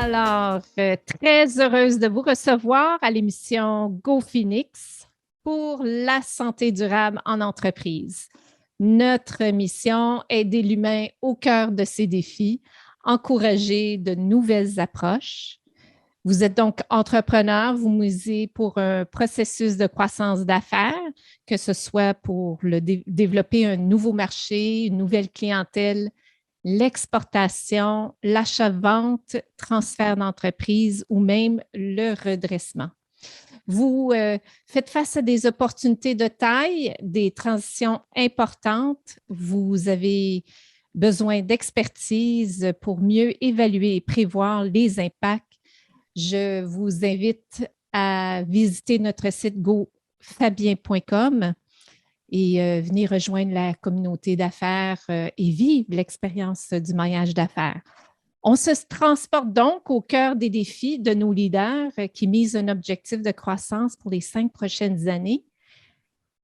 Alors, très heureuse de vous recevoir à l'émission Go Phoenix pour la santé durable en entreprise. Notre mission est aider l'humain au cœur de ses défis, encourager de nouvelles approches. Vous êtes donc entrepreneur, vous misez pour un processus de croissance d'affaires, que ce soit pour développer un nouveau marché, une nouvelle clientèle, l'exportation, l'achat-vente, transfert d'entreprise ou même le redressement. Vous faites face à des opportunités de taille, des transitions importantes. Vous avez besoin d'expertise pour mieux évaluer et prévoir les impacts. Je vous invite à visiter notre site gofabien.com et venir rejoindre la communauté d'affaires et vivre l'expérience du maillage d'affaires. On se transporte donc au cœur des défis de nos leaders qui misent un objectif de croissance pour les 5 prochaines années.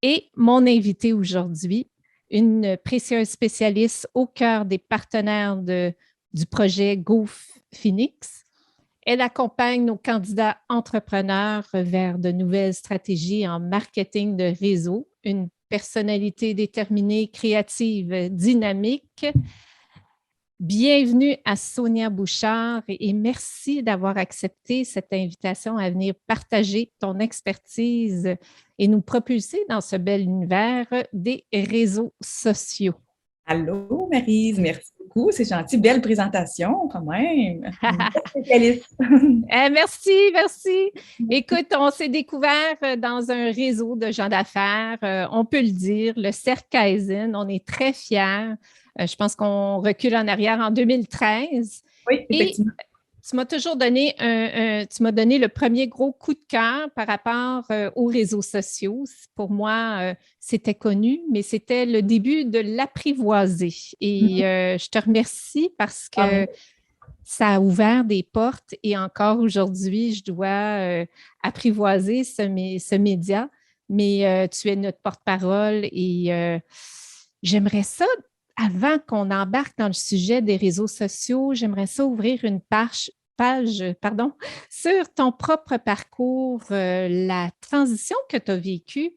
Et mon invité aujourd'hui, une précieuse spécialiste au cœur des partenaires du projet Go Phoenix. Elle accompagne nos candidats entrepreneurs vers de nouvelles stratégies en marketing de réseau, une personnalité déterminée, créative, dynamique. Bienvenue à Sonia Bouchard et merci d'avoir accepté cette invitation à venir partager ton expertise et nous propulser dans ce bel univers des réseaux sociaux. Allô, Maryse, merci beaucoup. C'est gentil. Belle présentation, quand même. Spécialiste. Merci. Écoute, on s'est découvert dans un réseau de gens d'affaires, on peut le dire, le Cercle Kaizen. On est très fiers. Je pense qu'on recule en arrière en 2013. Oui, effectivement. Et tu m'as toujours donné tu m'as donné le premier gros coup de cœur par rapport aux réseaux sociaux. Pour moi, c'était connu, mais c'était le début de l'apprivoiser. Et je te remercie parce que ça a ouvert des portes et encore aujourd'hui, je dois apprivoiser ce média. Mais tu es notre porte-parole et j'aimerais ça. Avant qu'on embarque dans le sujet des réseaux sociaux, j'aimerais ça ouvrir une page sur ton propre parcours, la transition que tu as vécue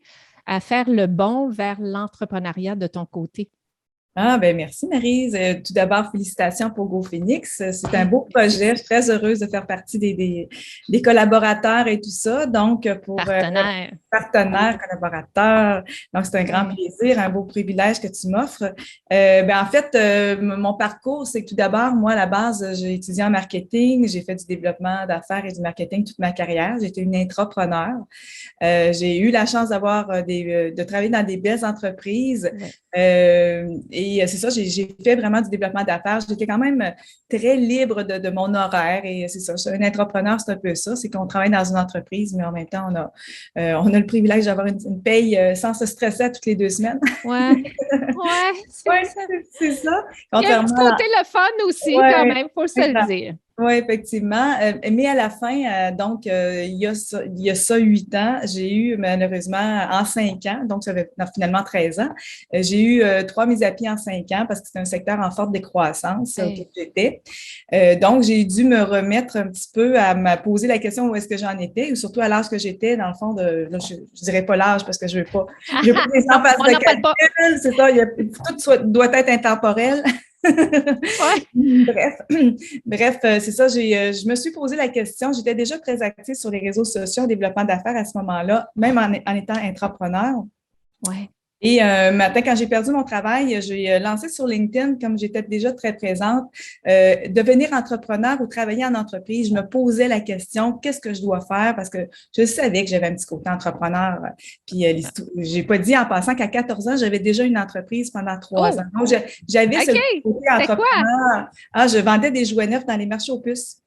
à faire le bond vers l'entrepreneuriat de ton côté. Ah, ben merci, Maryse. Tout d'abord, félicitations pour Go Phoenix. C'est un beau projet. Je suis très heureuse de faire partie des collaborateurs et tout ça. Donc, pour partenaires, collaborateurs. Donc, c'est un grand plaisir, un beau privilège que tu m'offres. En fait, mon parcours, c'est que tout d'abord, moi, à la base, j'ai étudié en marketing. J'ai fait du développement d'affaires et du marketing toute ma carrière. J'étais une intrapreneur. J'ai eu la chance de travailler dans des belles entreprises. Et c'est ça, j'ai fait vraiment du développement d'affaires. J'étais quand même très libre de mon horaire et c'est ça. Un entrepreneur, c'est un peu ça. C'est qu'on travaille dans une entreprise, mais en même temps, on a le privilège d'avoir une paye sans se stresser à toutes les 2 semaines. Ouais, c'est ça. Il y a un petit côté le fun aussi, quand même, il faut se le dire. Oui, effectivement. Mais à la fin, donc, il y a ça 8 ans, j'ai eu malheureusement en 5 ans, donc ça fait finalement 13 ans, j'ai eu 3 mises à pied en 5 ans parce que c'est un secteur en forte décroissance auquel j'étais. Donc, j'ai dû me remettre un petit peu à me poser la question où est-ce que j'en étais, ou surtout à l'âge que j'étais, dans le fond, je dirais pas l'âge parce que je veux pas que les gens fassent de calcul, c'est ça, tout doit être intemporel. Bref, c'est ça, je me suis posé la question. J'étais déjà très active sur les réseaux sociaux en développement d'affaires à ce moment-là, même en étant intrapreneur. Ouais. Et un matin, quand j'ai perdu mon travail, j'ai lancé sur LinkedIn, comme j'étais déjà très présente, devenir entrepreneur ou travailler en entreprise. Je me posais la question, qu'est-ce que je dois faire? Parce que je savais que j'avais un petit côté entrepreneur. Puis, j'ai pas dit en passant qu'à 14 ans, j'avais déjà une entreprise pendant 3 ans. Donc, j'avais ce côté entrepreneur. Je vendais des jouets neufs dans les marchés aux puces.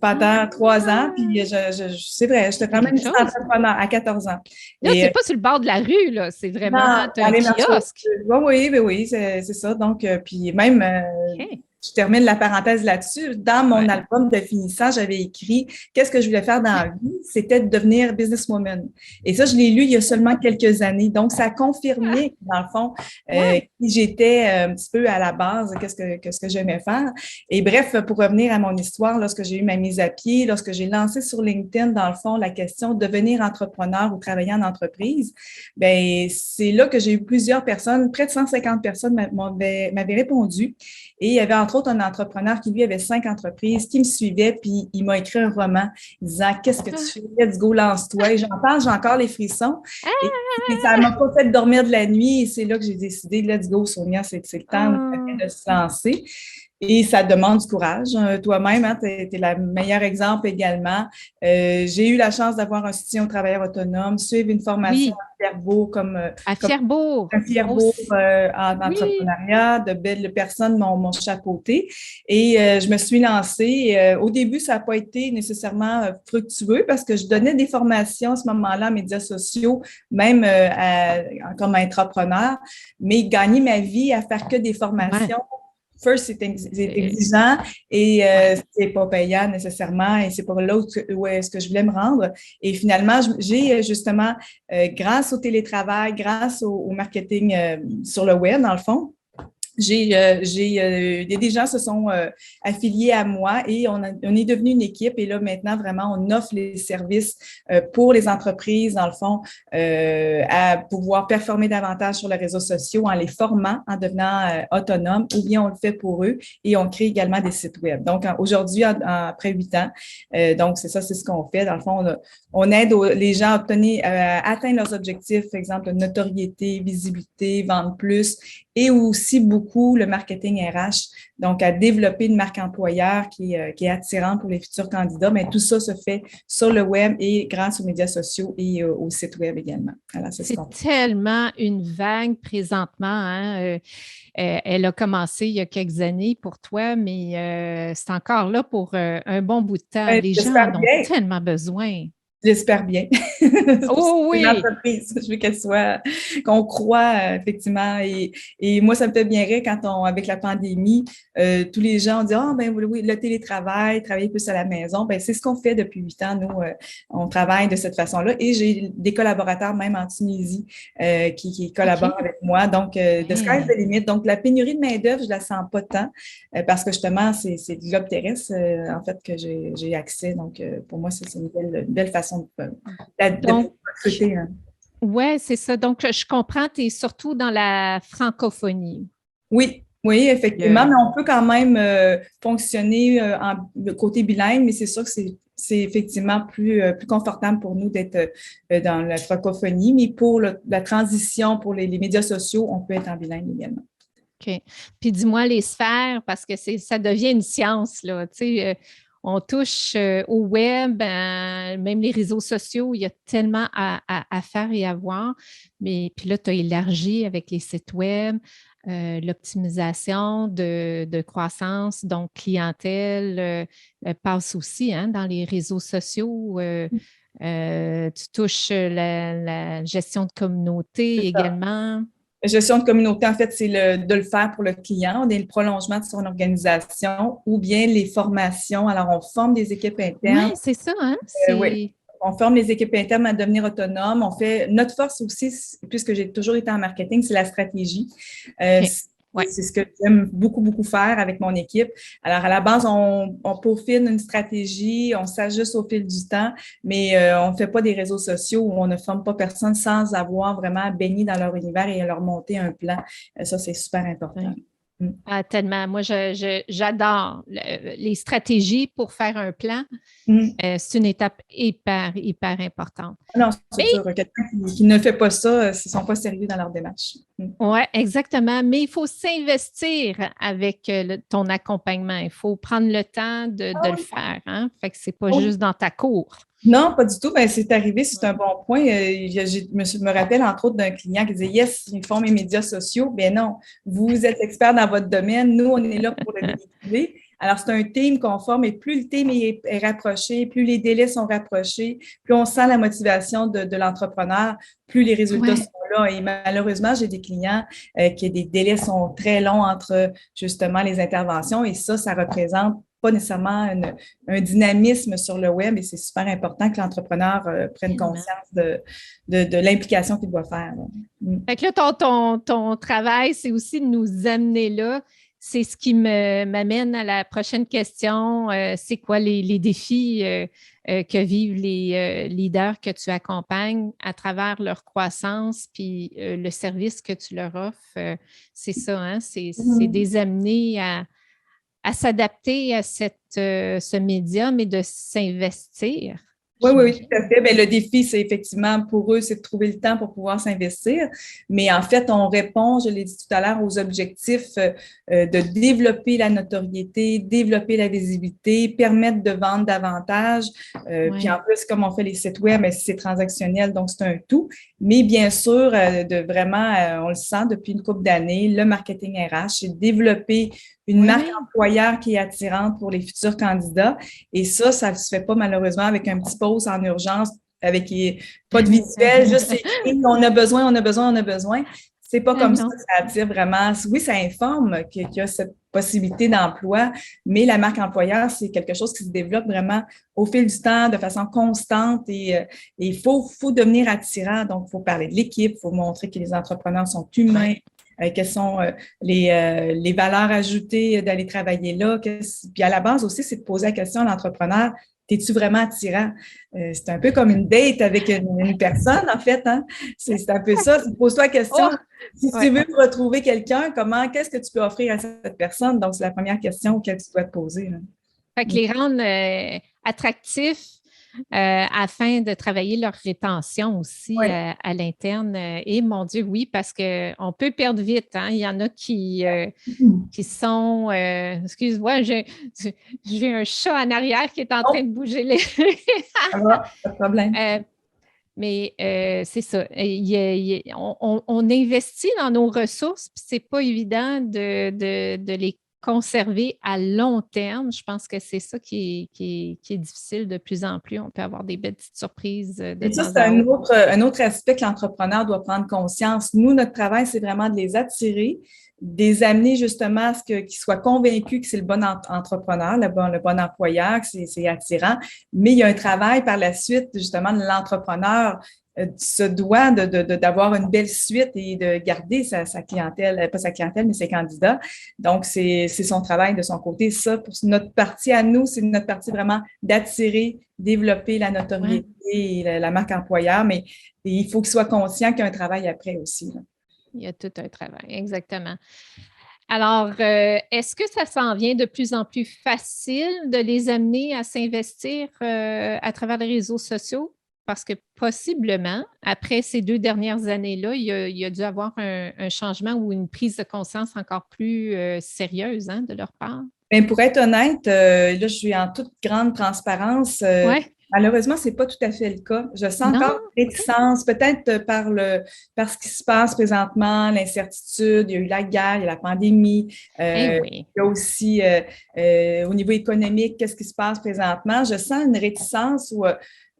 Pendant 3 ans, puis c'est vrai, j'étais quand même une entrepreneur à 14 ans. Là, c'est pas sur le bord de la rue, là, c'est vraiment un kiosque. Oui, c'est ça. Donc, puis même, je termine la parenthèse là-dessus. Dans mon album de finissant, j'avais écrit qu'est-ce que je voulais faire dans la vie, c'était de devenir businesswoman. Et ça, je l'ai lu il y a seulement quelques années. Donc, ça a confirmé, dans le fond, qui j'étais un petit peu à la base, qu'est-ce que j'aimais faire. Et bref, pour revenir à mon histoire, lorsque j'ai eu ma mise à pied, lorsque j'ai lancé sur LinkedIn, dans le fond, la question de devenir entrepreneur ou travailler en entreprise, ben c'est là que j'ai eu plusieurs personnes, près de 150 personnes m'avaient répondu. Et il y avait entre autres un entrepreneur qui, lui, avait 5 entreprises, qui me suivait, puis il m'a écrit un roman disant « Qu'est-ce que tu fais? Let's go, lance-toi! » Et j'en parle, j'ai encore les frissons. Et ça m'a pas fait dormir de la nuit. Et c'est là que j'ai décidé « Let's go, Sonia, c'est le temps de se lancer. » Et ça demande du courage. Toi-même, hein, tu es le meilleur exemple également. J'ai eu la chance d'avoir un soutien aux travailleurs autonomes, suivre une formation à Fierbourg à Fierbourg, en entrepreneuriat. De belles personnes m'ont chapeauté. Et je me suis lancée. Au début, ça n'a pas été nécessairement fructueux parce que je donnais des formations à ce moment-là en médias sociaux, même comme entrepreneur, mais gagner ma vie à faire que des formations. First, c'est exigeant et c'est pas payant nécessairement et c'est pas là où est-ce que je voulais me rendre. Et finalement, j'ai justement, grâce au télétravail, grâce au marketing sur le web, dans le fond, il y a des gens se sont affiliés à moi et on est devenu une équipe et là maintenant vraiment on offre les services pour les entreprises dans le fond à pouvoir performer davantage sur les réseaux sociaux en les formant, en devenant autonomes ou bien on le fait pour eux et on crée également des sites web. Donc aujourd'hui après 8 ans, donc c'est ce qu'on fait. Dans le fond, on aide les gens à atteindre leurs objectifs, par exemple notoriété, visibilité, vendre plus et aussi beaucoup le marketing RH, donc à développer une marque employeur qui est attirante pour les futurs candidats. Mais tout ça se fait sur le web et grâce aux médias sociaux et au site web également. Alors, c'est tellement une vague présentement. Hein? Elle a commencé il y a quelques années pour toi, mais c'est encore là pour un bon bout de temps. Les gens en ont tellement besoin. J'espère bien. Oh oui! Une entreprise, je veux qu'on croit effectivement. Et moi, ça me fait bien rire quand avec la pandémie, tous les gens ont dit, ben oui, le télétravail, travailler plus à la maison, ben c'est ce qu'on fait depuis 8 ans. Nous, on travaille de cette façon-là. Et j'ai des collaborateurs même en Tunisie qui collaborent avec moi. Donc, de sky's the limit. Donc, la pénurie de main-d'œuvre, je la sens pas tant parce que justement, c'est le globe terrestre, en fait, que j'ai accès. Donc, pour moi, c'est une belle façon de recruter. Oui, c'est ça. Donc, je comprends, tu es surtout dans la francophonie. Oui, effectivement, mais on peut quand même fonctionner de côté bilingue, mais c'est sûr que c'est effectivement plus confortable pour nous d'être dans la francophonie, mais pour la transition, pour les médias sociaux, on peut être en bilingue également. OK. Puis dis-moi les sphères, parce que ça devient une science, là, tu sais, on touche au web, même les réseaux sociaux, il y a tellement à faire et à voir. Mais puis là, tu as élargi avec les sites web, l'optimisation de croissance, donc clientèle passe aussi dans les réseaux sociaux. Tu touches la gestion de communauté également. La gestion de communauté, en fait, c'est de le faire pour le client. On est le prolongement de son organisation ou bien les formations. Alors, on forme des équipes internes. Oui, c'est ça, hein? Oui. On forme les équipes internes à devenir autonomes. On fait notre force aussi, puisque j'ai toujours été en marketing, c'est la stratégie. C'est ce que j'aime beaucoup, beaucoup faire avec mon équipe. Alors, à la base, on peaufine une stratégie, on s'ajuste au fil du temps, mais on ne fait pas des réseaux sociaux où on ne forme pas personne sans avoir vraiment baigné dans leur univers et leur monter un plan. Ça, c'est super important. Ah, tellement. Moi, j'adore les stratégies pour faire un plan. C'est une étape hyper, hyper importante. Non, c'est sûr. Quelqu'un qui ne fait pas ça, ils ne sont pas sérieux dans leur démarche. Oui, exactement. Mais il faut s'investir avec ton accompagnement. Il faut prendre le temps de le faire. Hein? Fait que c'est pas juste dans ta cour. Non, pas du tout. Ben, c'est arrivé, c'est un bon point. Je me rappelle, entre autres, d'un client qui disait « Yes, ils font mes médias sociaux. » Ben non, vous êtes expert dans votre domaine. Nous, on est là pour le véhiculer. Alors, c'est un team qu'on forme et plus le team est rapproché, plus les délais sont rapprochés, plus on sent la motivation de l'entrepreneur, plus les résultats sont là. Et malheureusement, j'ai des clients que des délais sont très longs entre justement les interventions et ça représente pas nécessairement un dynamisme sur le web et c'est super important que l'entrepreneur prenne conscience de l'implication qu'il doit faire. Fait que là, ton travail, c'est aussi de nous amener là. C'est ce qui m'amène à la prochaine question. C'est quoi les défis que vivent les leaders que tu accompagnes à travers leur croissance, puis le service que tu leur offres? C'est ça, hein? C'est des amener à s'adapter à ce médium et de s'investir. Oui, tout à fait. Bien, le défi, c'est effectivement pour eux, c'est de trouver le temps pour pouvoir s'investir. Mais en fait, on répond, je l'ai dit tout à l'heure, aux objectifs de développer la notoriété, développer la visibilité, permettre de vendre davantage. Puis en plus, comme on fait les sites web, c'est transactionnel, donc c'est un tout. Mais bien sûr, de vraiment, on le sent depuis une couple d'années, le marketing RH, c'est développer une marque employeur qui est attirante pour les futurs candidats. Et ça ne se fait pas malheureusement avec un petit post en urgence, avec pas de visuel, juste on a besoin, on a besoin, on a besoin. C'est pas comme ça attire vraiment. Oui, ça informe qu'il y a cette possibilité d'emploi, mais la marque employeur, c'est quelque chose qui se développe vraiment au fil du temps, de façon constante et il faut devenir attirant. Donc, il faut parler de l'équipe, il faut montrer que les entrepreneurs sont humains, quelles sont les valeurs ajoutées d'aller travailler là. Puis à la base aussi, c'est de poser la question à l'entrepreneur, es-tu vraiment attirant? C'est un peu comme une date avec une personne, en fait. Hein? C'est un peu ça. Pose-toi la question. Si tu veux retrouver quelqu'un, qu'est-ce que tu peux offrir à cette personne? Donc, c'est la première question que tu dois te poser. Là. Fait que les rendre attractifs afin de travailler leur rétention aussi à l'interne. Et mon Dieu, oui, parce qu'on peut perdre vite. Hein? Il y en a qui sont... excuse-moi, j'ai un chat en arrière qui est en train de bouger les... Ça va, pas de problème. Mais c'est ça. On investit dans nos ressources, puis c'est pas évident de les conserver à long terme. Je pense que c'est ça qui est difficile de plus en plus. On peut avoir des belles petites surprises. Et ça, c'est un autre aspect que l'entrepreneur doit prendre conscience. Nous, notre travail, c'est vraiment de les attirer, de les amener justement à ce qu'ils soient convaincus que c'est le bon entrepreneur, le bon employeur, que c'est attirant. Mais il y a un travail par la suite, justement, de l'entrepreneur se doit d'avoir une belle suite et de garder sa clientèle, pas sa clientèle, mais ses candidats. Donc, c'est son travail de son côté. Ça, pour notre partie à nous, c'est notre partie vraiment d'attirer, développer la notoriété et la marque employeur, mais il faut qu'il soit conscient qu'il y a un travail après aussi. Là. Il y a tout un travail, exactement. Alors, est-ce que ça s'en vient de plus en plus facile de les amener à s'investir à travers les réseaux sociaux? Parce que possiblement, après ces 2 dernières années-là, il y a dû avoir un changement ou une prise de conscience encore plus sérieuse de leur part. Bien, pour être honnête, là, je suis en toute grande transparence. Malheureusement, ce n'est pas tout à fait le cas. Je sens encore réticence, peut-être par ce qui se passe présentement, l'incertitude, il y a eu la guerre, il y a la pandémie, il y a aussi au niveau économique, qu'est-ce qui se passe présentement. Je sens une réticence où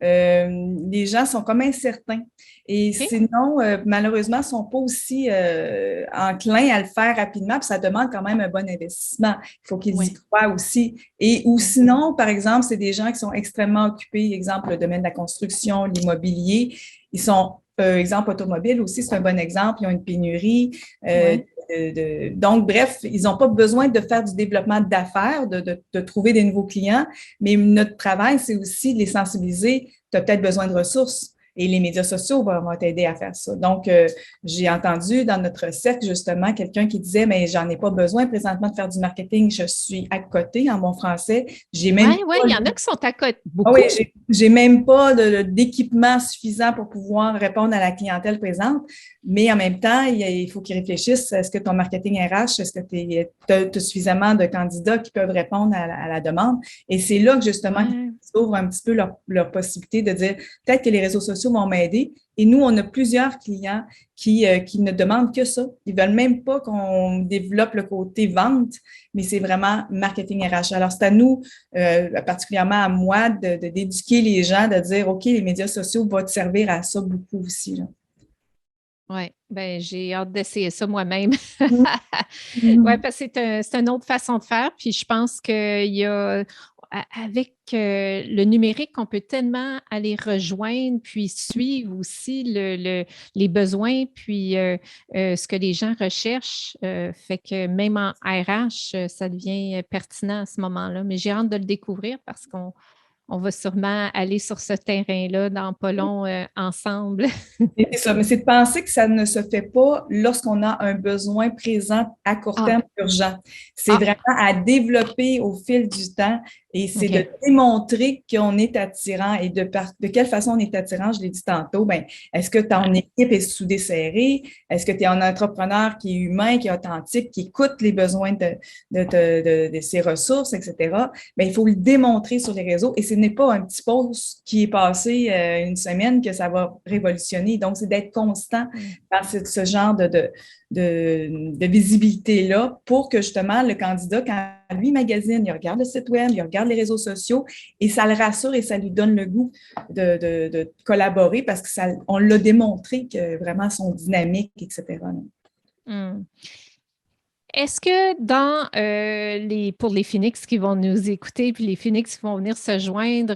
les gens sont comme incertains. Et sinon, malheureusement, ne sont pas aussi enclins à le faire rapidement, puis ça demande quand même un bon investissement. Il faut qu'ils y croient aussi. Ou sinon, par exemple, c'est des gens qui sont extrêmement occupés, exemple, le domaine de la construction, l'immobilier. Ils sont, exemple, automobile aussi, c'est un bon exemple, ils ont une pénurie. Donc, bref, ils n'ont pas besoin de faire du développement d'affaires, de trouver des nouveaux clients, mais notre travail, c'est aussi de les sensibiliser. Tu as peut-être besoin de ressources. Et les médias sociaux vont t'aider à faire ça. Donc, j'ai entendu dans notre cercle, justement, quelqu'un qui disait, mais j'en ai pas besoin présentement de faire du marketing, je suis à côté en bon français. Oui, il y en a qui sont à côté. Beaucoup. Oui, j'ai même pas d'équipement suffisant pour pouvoir répondre à la clientèle présente, mais en même temps, il faut qu'ils réfléchissent, est-ce que ton marketing RH, est-ce que tu as suffisamment de candidats qui peuvent répondre à la demande? Et c'est là que, justement, ils ouvrent un petit peu leur possibilité de dire, peut-être que les réseaux sociaux vont m'aider. Et nous, on a plusieurs clients qui ne demandent que ça. Ils veulent même pas qu'on développe le côté vente, mais c'est vraiment marketing RH. Alors, c'est à nous, particulièrement à moi, d'éduquer les gens, de dire, OK, les médias sociaux vont te servir à ça beaucoup aussi. Là. Oui, ben j'ai hâte d'essayer ça moi-même. Mm. Oui, Mhm. parce que c'est une autre façon de faire. Puis je pense qu'il y a, avec le numérique, on peut tellement aller rejoindre, puis suivre aussi les besoins, puis ce que les gens recherchent. Fait que même en RH, ça devient pertinent à ce moment-là. Mais j'ai hâte de le découvrir parce qu'on va sûrement aller sur ce terrain-là dans pas long ensemble. C'est ça, mais c'est de penser que ça ne se fait pas lorsqu'on a un besoin présent à court Ah, terme urgent. C'est ah, vraiment à développer au fil du temps et c'est de OK. démontrer qu'on est attirant et de quelle façon on est attirant, je l'ai dit tantôt, ben, est-ce que ton Ouais. équipe est soudée serrée? Est-ce que tu es un entrepreneur qui est humain, qui est authentique, qui écoute les besoins de ses ressources, etc.? Ben, il faut le démontrer sur les réseaux et ce n'est pas un petit post qui est passé une semaine que ça va révolutionner. Donc, c'est d'être constant Mm. dans ce genre de visibilité-là pour que justement le candidat, quand lui magasine, il regarde le site web, il regarde les réseaux sociaux et ça le rassure et ça lui donne le goût de collaborer parce que on l'a démontré que vraiment sont dynamiques, etc. Mm. Est-ce que pour les Phoenix qui vont nous écouter, puis les Phoenix qui vont venir se joindre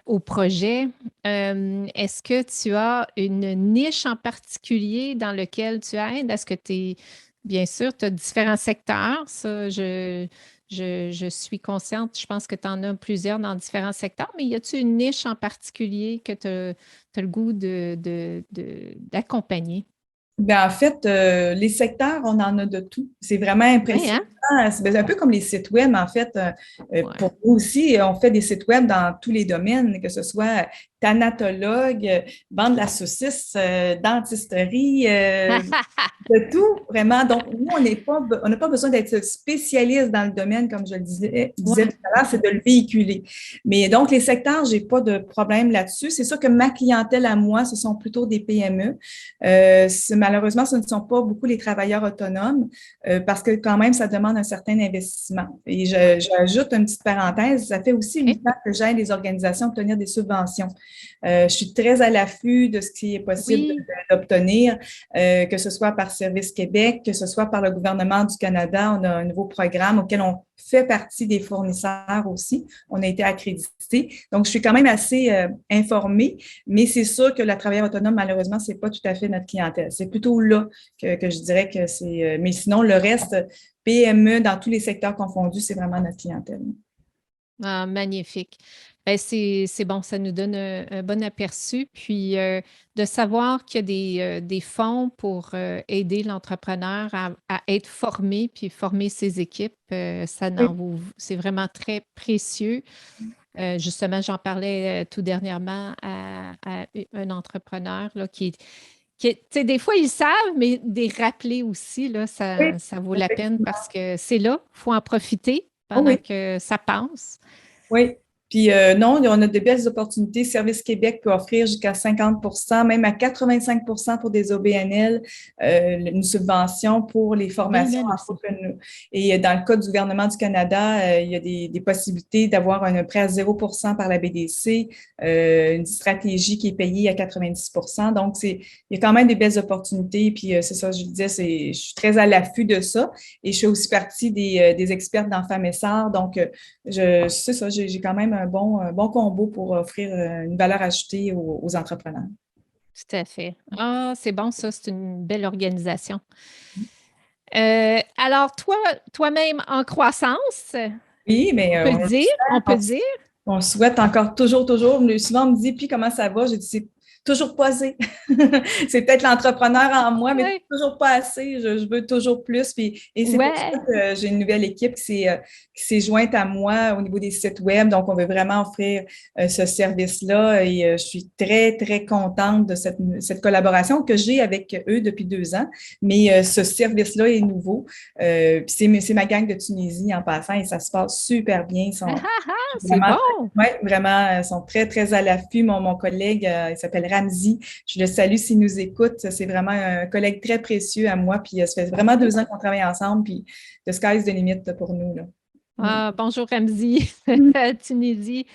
au projet, est-ce que tu as une niche en particulier dans laquelle tu aides? Est-ce que bien sûr, tu as différents secteurs, ça, je suis consciente, je pense que tu en as plusieurs dans différents secteurs, mais y a-t-il une niche en particulier que tu as le goût d'accompagner? Ben, en fait, les secteurs, on en a de tout. C'est vraiment Oui, impressionnant. hein? C'est un peu comme les sites web, en fait. Ouais. Pour nous aussi, on fait des sites web dans tous les domaines, que ce soit thanatologue, vendre la saucisse, dentisterie, de tout, vraiment. Donc, nous, on n'a pas besoin d'être spécialiste dans le domaine, comme je le disais Ouais. tout à l'heure, c'est de le véhiculer. Mais donc, les secteurs, j'ai pas de problème là-dessus. C'est sûr que ma clientèle à moi, ce sont plutôt des PME. Malheureusement, ce ne sont pas beaucoup les travailleurs autonomes parce que quand même, ça demande un certain investissement. Et j'ajoute une petite parenthèse, ça fait aussi OK. 8 ans que j'aide les organisations à obtenir des subventions. Je suis très à l'affût de ce qui est possible Oui. d'obtenir, que ce soit par Service Québec, que ce soit par le gouvernement du Canada. On a un nouveau programme auquel on fait partie des fournisseurs aussi. On a été accrédité. Donc, je suis quand même assez informée, mais c'est sûr que le travailleur autonome, malheureusement, c'est pas tout à fait notre clientèle. C'est plutôt là que je dirais que c'est. Mais sinon, le reste, PME, dans tous les secteurs confondus, c'est vraiment notre clientèle. Ah, magnifique. Ben, c'est bon, ça nous donne un bon aperçu. Puis de savoir qu'il y a des fonds pour aider l'entrepreneur à être formé, puis former ses équipes, Oui. c'est vraiment très précieux. Justement, j'en parlais tout dernièrement à un entrepreneur là, tu sais, des fois, ils savent, mais des rappeler aussi, là, Oui, ça vaut la peine effectivement. parce que c'est là, il faut en profiter Oh pendant oui. que ça passe. Oui. Puis non, on a de belles opportunités. Service Québec peut offrir jusqu'à 50 même à 85 pour des OBNL, une subvention pour les Au formations BNL en aussi. couple. Et dans le cas du gouvernement du Canada, il y a des possibilités d'avoir un prêt à 0 par la BDC, une stratégie qui est payée à 90 donc, il y a quand même des belles opportunités. Puis c'est ça, je le disais, je suis très à l'affût de ça. Et je fais aussi partie des expertes dans Femmes et Sarr. Donc, c'est ça, j'ai quand même un bon combo pour offrir une valeur ajoutée aux entrepreneurs. Tout à fait. Ah, c'est bon, ça, c'est une belle organisation. Alors, toi-même en croissance, Oui, mais on peut le dire, on peut on, le dire. on souhaite encore toujours. Souvent, on me dit, puis comment ça va? J'ai dit, c'est toujours pas assez. C'est peut-être l'entrepreneur en moi, mais Ouais, toujours pas assez. Je veux toujours plus. Et c'est pour ça ouais. que j'ai une nouvelle équipe qui s'est jointe à moi au niveau des sites web. Donc, on veut vraiment offrir ce service-là et je suis très, très contente de cette collaboration que j'ai avec eux depuis 2 ans. Mais ce service-là est nouveau. C'est ma gang de Tunisie en passant et ça se passe super bien. Ils Ah, sont ah, ah, c'est vraiment, bon. ouais, vraiment, ils sont très, très à l'affût. Mon collègue, il s'appelle Ramzi. Je le salue s'il nous écoute. C'est vraiment un collègue très précieux à moi. Puis ça fait vraiment 2 ans qu'on travaille ensemble. Puis the sky is the limit pour nous, là. Bonjour Ramzi, Tunisie.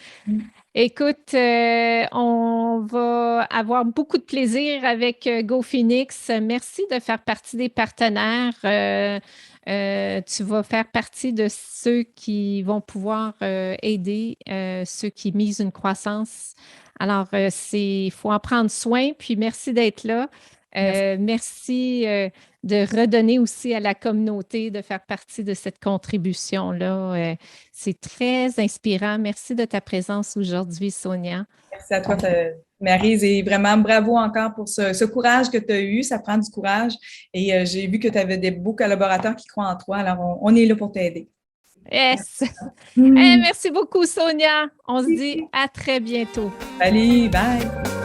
Écoute, on va avoir beaucoup de plaisir avec GoPhoenix. Merci de faire partie des partenaires. Tu vas faire partie de ceux qui vont pouvoir aider ceux qui misent une croissance. Alors, il faut en prendre soin. Puis, merci d'être là. Merci de redonner aussi à la communauté, de faire partie de cette contribution-là. C'est très inspirant. Merci de ta présence aujourd'hui, Sonia. Merci à toi, Maryse, et vraiment bravo encore pour ce courage que tu as eu. Ça prend du courage et j'ai vu que tu avais des beaux collaborateurs qui croient en toi. Alors, on est là pour t'aider. Yes! Hey, merci beaucoup, Sonia. On se dit à très bientôt. Salut, bye!